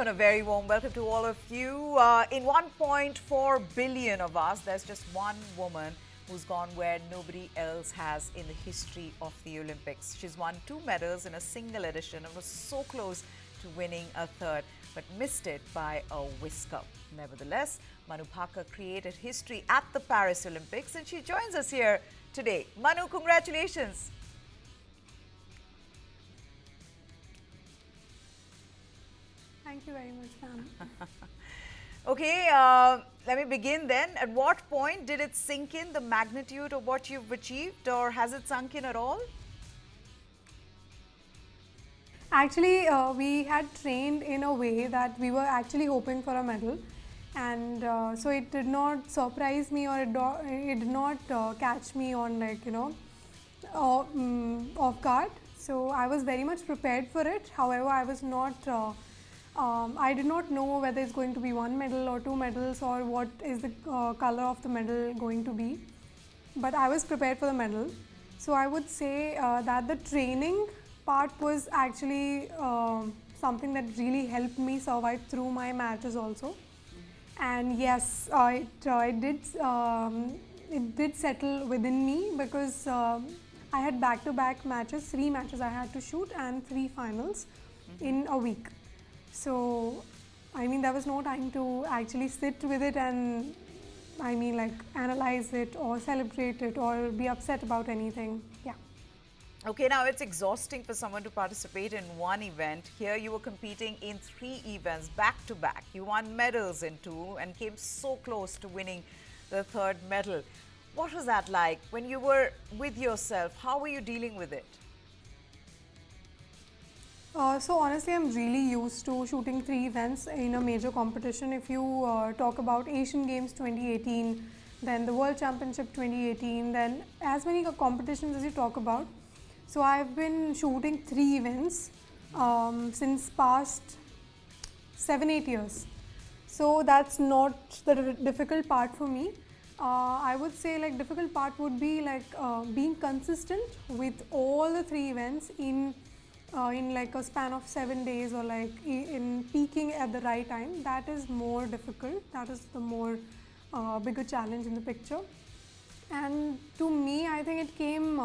and a very warm welcome to all of you. In 1.4 billion of us, there's just one woman who's gone where nobody else has in the history of the Olympics. She's won 2 medals in a single edition and was so close to winning a third, but missed it by a whisker. Nevertheless, Manu Bhaker created history at the Paris Olympics and she joins us here today. Manu, congratulations. Thank you very much, ma'am. Okay, let me begin then. At what point did it sink in, the magnitude of what you've achieved, or has it sunk in at all? Actually, we had trained in a way that we were actually hoping for a medal, and so it did not surprise me, or it did not catch me on off guard. So I was very much prepared for it. However, I was not. I did not know whether it's going to be 1 medal or 2 medals, or what is the color of the medal going to be. But I was prepared for the medal. So I would say that the training part was actually something that really helped me survive through my matches also. And yes, it did settle within me, because I had back-to-back matches, 3 matches I had to shoot and 3 finals in a week. So, I mean, there was no time to actually sit with it and, analyze it or celebrate it or be upset about anything. Yeah. Okay, now it's exhausting for someone to participate in one event. Here you were competing in 3 events back to back. You won medals in 2 and came so close to winning the 3rd medal. What was that like when you were with yourself? How were you dealing with it? So honestly, I'm really used to shooting 3 events in a major competition. If you talk about Asian Games 2018, then the World Championship 2018, then as many competitions as you talk about. So I've been shooting 3 events since past 7-8 years. So that's not the difficult part for me. I would say difficult part would be being consistent with all the 3 events in a span of 7 days, or in peaking at the right time. That is more difficult. That is the more bigger challenge in the picture. And to me, I think it came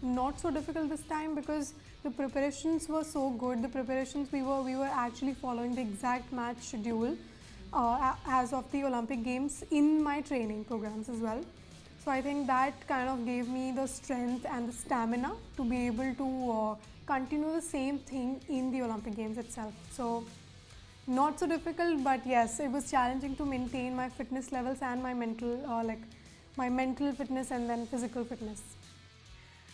not so difficult this time, because the preparations were so good. The preparations, we were actually following the exact match schedule as of the Olympic Games in my training programs as well. So I think that kind of gave me the strength and the stamina to be able to continue the same thing in the Olympic Games itself. So not so difficult, but yes, it was challenging to maintain my fitness levels and my mental fitness and then physical fitness.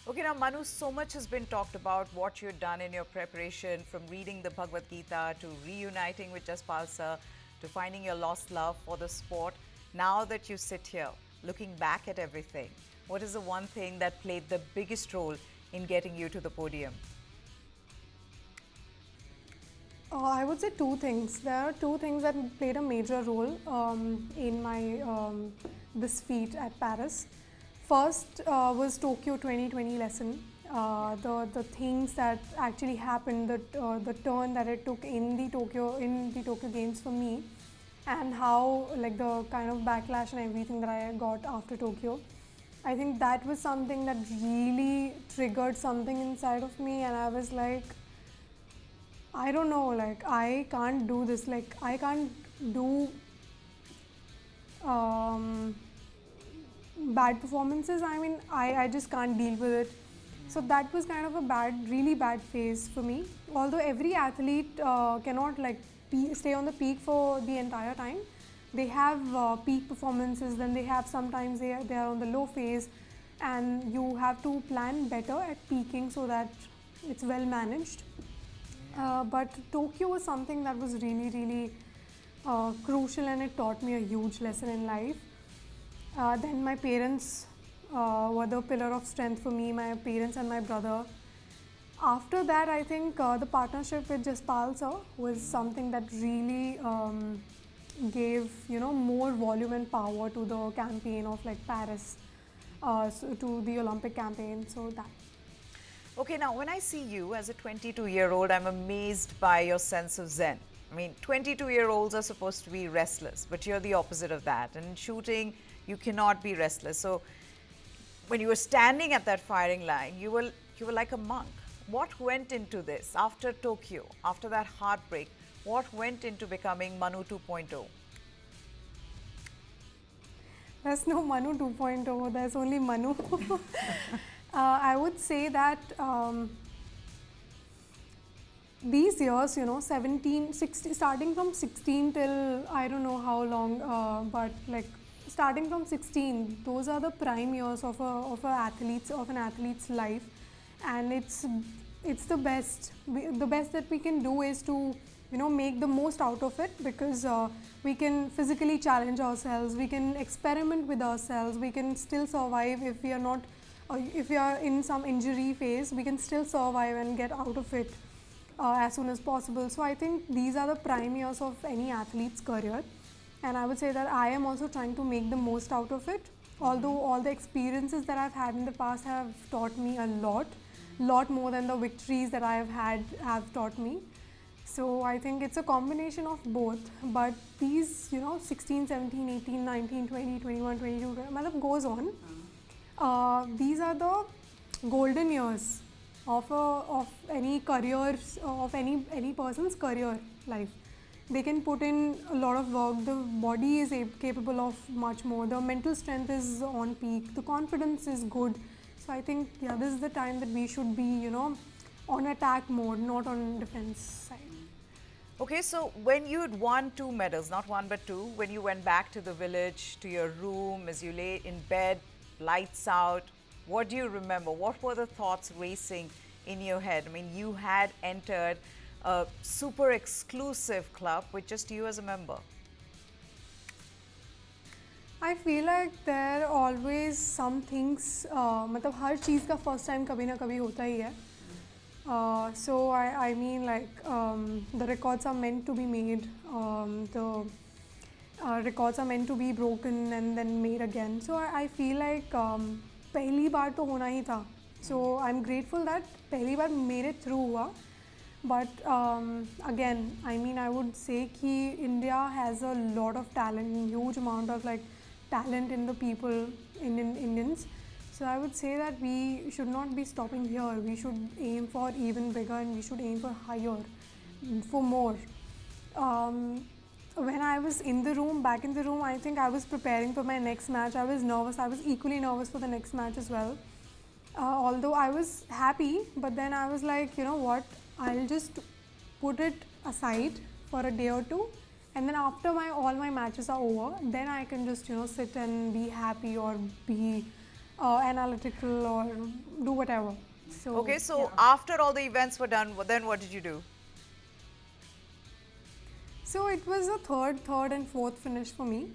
Okay, now Manu, so much has been talked about what you've done in your preparation, from reading the Bhagavad Gita to reuniting with Jaspal sir to finding your lost love for the sport. Now that you sit here, looking back at everything, what is the one thing that played the biggest role in getting you to the podium? I would say 2 things. There are 2 things that played a major role in my this feat at Paris. First was Tokyo 2020 lesson. The things that actually happened, the turn that it took in the Tokyo Games for me, and how the kind of backlash and everything that I got after Tokyo. I think that was something that really triggered something inside of me, and I was like, I don't know, I can't do this, I can't do bad performances. I just can't deal with it. So that was kind of a really bad phase for me. Although every athlete cannot stay on the peak for the entire time. They have peak performances, then they have sometimes they are on the low phase, and you have to plan better at peaking so that it's well managed. But Tokyo was something that was really, really crucial, and it taught me a huge lesson in life. Then my parents were the pillar of strength for me, my parents and my brother. After that, I think the partnership with Jaspal sir was something that really gave more volume and power to the campaign of Paris, to the Olympic campaign. So that. Okay, now when I see you as a 22-year-old, I'm amazed by your sense of zen. I mean, 22-year-olds are supposed to be restless, but you're the opposite of that. And in shooting, you cannot be restless. So when you were standing at that firing line, you were like a monk. What went into this after Tokyo, after that heartbreak? What went into becoming Manu 2.0? There's no Manu 2.0, there's only Manu. I would say that these years, 17, 16, starting from 16 till I don't know how long, but like starting from 16, those are the prime years of an athlete's life, and it's the best. The best that we can do is to make the most out of it, because we can physically challenge ourselves, we can experiment with ourselves, we can still survive if we are not, if we are in some injury phase, we can still survive and get out of it as soon as possible. So I think these are the prime years of any athlete's career, and I would say that I am also trying to make the most out of it. Although all the experiences that I've had in the past have taught me a lot more than the victories that I have had have taught me. So I think it's a combination of both. But these, 16, 17, 18, 19, 20, 21, 22, matlab goes on. These are the golden years of any career, of any person's career life. They can put in a lot of work. The body is capable of much more. The mental strength is on peak. The confidence is good. So I think, yeah, this is the time that we should be, on attack mode, not on defense side. Okay, so when you had won 2 medals, not one but 2, when you went back to the village, to your room, as you lay in bed, lights out, what do you remember? What were the thoughts racing in your head? I mean, you had entered a super exclusive club with just you as a member. I feel like there are always some things, मतलब हर चीज़ का first time कभी ना कभी होता ही है. So I mean, like, the records are meant to be made, the records are meant to be broken and then made again. So I feel like पहली बार तो होना ही था. So I'm grateful that पहली बार मेरे through हुआ. But again, I mean, I would say कि India has a lot of talent, huge amount of like talent in the people, Indians. So I would say that we should not be stopping here. We should aim for even bigger, and we should aim for higher, for more. When I was in the room, back in the room, I think I was preparing for my next match. I was nervous. I was equally nervous for the next match as well. Although I was happy, but then I was like, you know what, I'll just put it aside for a day or two, and then after all my matches are over, then I can just sit and be happy or be analytical or do whatever. So Okay, so yeah. after all the events were done, then what did you do? So it was a third and fourth finish for me.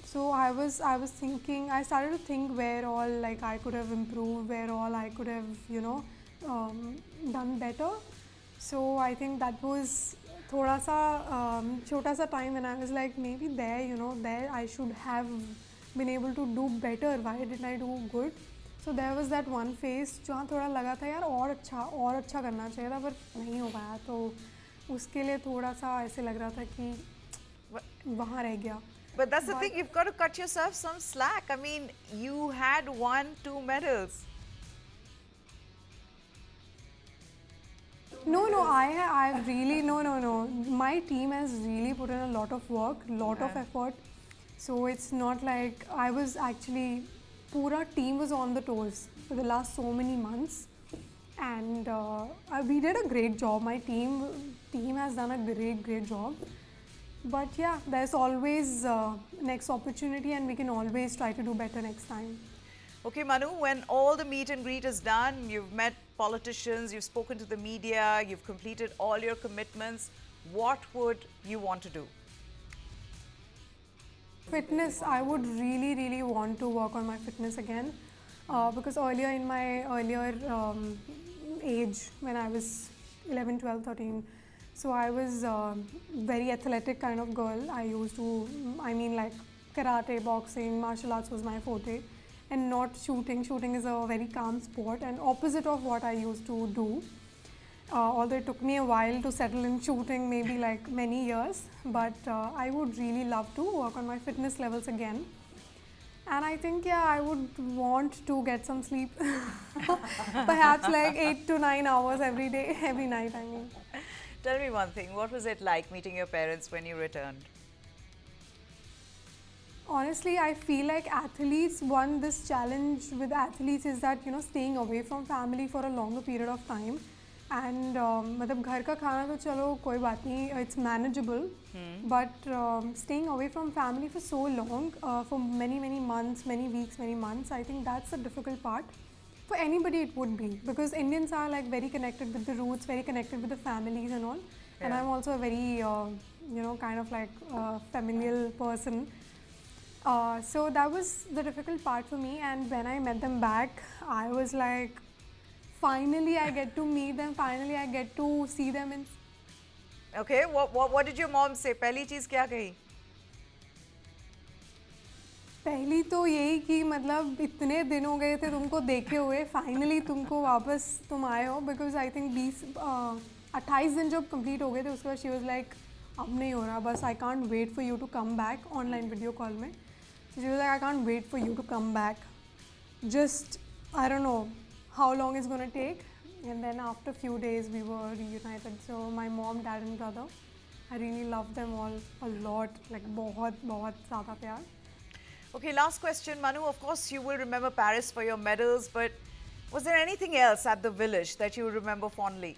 So I was thinking, I started to think where all like I could have improved, where all I could have done better. So I think that was thoda sa chota sa time when I was like, maybe there there I should have been able to do better. Why didn't I do good? So there was that one phase जहाँ थोड़ा लगा था यार और अच्छा करना चाहिए था, पर नहीं हो पाया. तो उसके लिए थोड़ा सा ऐसे लग रहा था कि वहाँ रह गया. But that's the thing, you've got to cut yourself some slack. I mean, you had won 2 medals. No, I really, no. My team has really put in a lot of work, lot of effort. So it's not like I was actually, pura team was on the toes for the last so many months. And we did a great job. My team has done a great job. But yeah, there's always next opportunity, and we can always try to do better next time. Okay, Manu, when all the meet and greet is done, you've met politicians, you've spoken to the media, you've completed all your commitments, what would you want to do? Fitness, I would really want to work on my fitness again, because earlier in my age, when I was 11, 12, 13, so I was very athletic kind of girl. I used to, I mean, like karate, boxing, martial arts was my forte, and not shooting. Shooting is a very calm sport and opposite of what I used to do. Although it took me a while to settle in shooting, maybe like many years, but I would really love to work on my fitness levels again. And I think, yeah, I would want to get some sleep. Perhaps like 8 to 9 hours every day, every night, I mean. Tell me one thing, what was it like meeting your parents when you returned? Honestly, I feel like athletes, this challenge with athletes is that, staying away from family for a longer period of time. And मतलब घर का खाना तो चलो कोई बात नहीं, it's manageable. But staying away from family for so long, for many months, many weeks, many months, I think that's the difficult part. For anybody it would be, because Indians are like very connected with the roots, very connected with the families and all. And Yeah. I'm also a very, kind of like familial person. So that was the difficult part for me, and when I met them back, I was like, finally I get to meet them, finally I get to see them in. Okay, what did your mom say? पहली चीज क्या कही? पहली तो यही कि मतलब इतने दिन हो गए थे तुमको देखे हुए, फाइनली तुमको वापस तुम आए हो, बिकॉज आई थिंक 28 दिन जब कंप्लीट हो गए थे उसके बाद शी वाज लाइक अब नहीं हो रहा, बस I can't wait for you to come back online video call में. So she was like, I can't wait for you to come back. Just, I don't know how long it's going to take. And then after a few days, we were reunited. So my mom, dad and brother, I really love them all a lot. Like, बहुत ज़्यादा प्यार. Okay, last question, Manu. Of course, you will remember Paris for your medals, but was there anything else at the village that you remember fondly?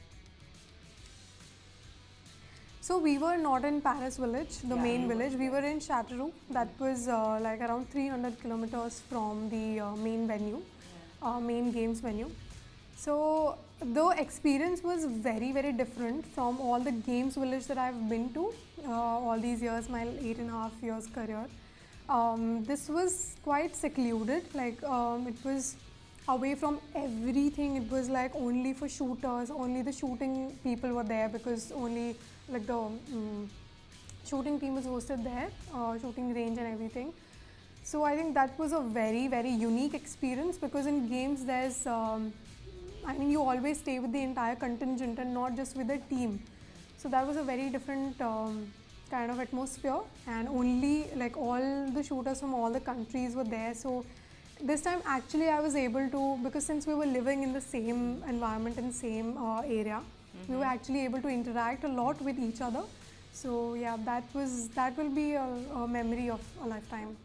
So we were not in Paris village, the main village. We were in Châteauroux. That was like around 300 kilometers from the main venue, main games venue. So the experience was very different from all the games village that I've been to all these years, my 8.5 years career. This was quite secluded. Like it was away from everything. It was like only for shooters, only the shooting people were there, because only like the shooting team was hosted there, shooting range and everything. So I think that was a very unique experience, because in games there's, I mean, you always stay with the entire contingent and not just with the team. So that was a very different kind of atmosphere, and only like all the shooters from all the countries were there. So this time actually I was able to, because since we were living in the same environment and same area, we were actually able to interact a lot with each other. So yeah, that will be a memory of a lifetime.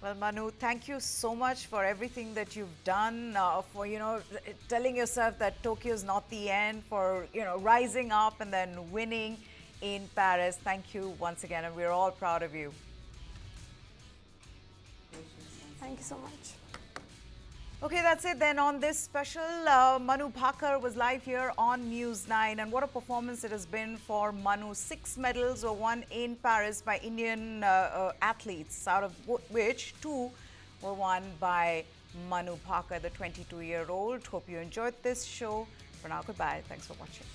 Well, Manu, thank you so much for everything that you've done, for, telling yourself that Tokyo is not the end, for, rising up and then winning in Paris. Thank you once again, and we're all proud of you. Thank you so much. Okay, that's it then on this special. Manu Bhaker was live here on News 9, and what a performance it has been for Manu. 6 medals were won in Paris by Indian athletes, out of which 2 were won by Manu Bhaker, the 22-year-old. Hope you enjoyed this show. For now, goodbye. Thanks for watching.